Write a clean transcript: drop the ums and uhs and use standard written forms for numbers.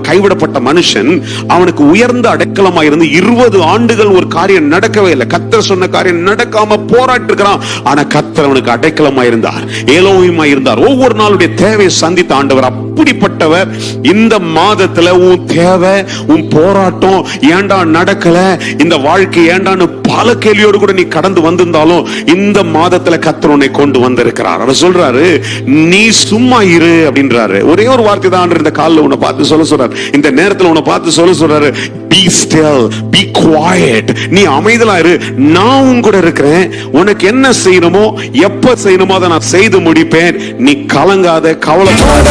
கைவிடப்பட்ட மனுஷன் அவனுக்கு உயர்ந்த அடைக்கலமா இருந்து 20 ஆண்டுகள் ஒரு காரியம் நடக்கவே இல்லை. கர்த்தர் சொன்ன காரியம் நடக்காம போராட்டு இருக்கிறான். ஆனா கர்த்தர் அவனுக்கு அடைக்கலமா இருந்தார், எலோஹிமா இருந்தார். ஒவ்வொரு நாளுடைய தேவையை சந்தித்த ஆண்டவர். அப்படிப்பட்டவர் இந்த மாதத்துல உன் தேவை, உன் போராட்டம் ஏண்டா நடக்கல, இந்த வாழ்க்கை ஏண்டான்னு பல கேள்வியோடு கூட நீ கடந்து வந்திருந்தாலும் இந்த மாதத்துல கர்த்தர் உன்னை கொண்டு வந்திருக்கிறார். அவர் சொல்றாரு, நீ சும்மா இரு அப்படின்றாரு. ஒரே ஒரு வார்த்தை தான் இந்த காலில் உன்னை பார்த்து சொல்ல சொல்றாரு, இந்த நேரத்தில் உன்னை பார்த்து சொல்ல சொல்றாரு, be still, be quiet. நீ அமைதலா இரு, நான் உன் கூட இருக்கிறேன். உனக்கு என்ன செய்யணுமோ எப்ப செய்யணுமோ அதை நான் செய்து முடிப்பேன். நீ கலங்காத, கவலைப்படாத.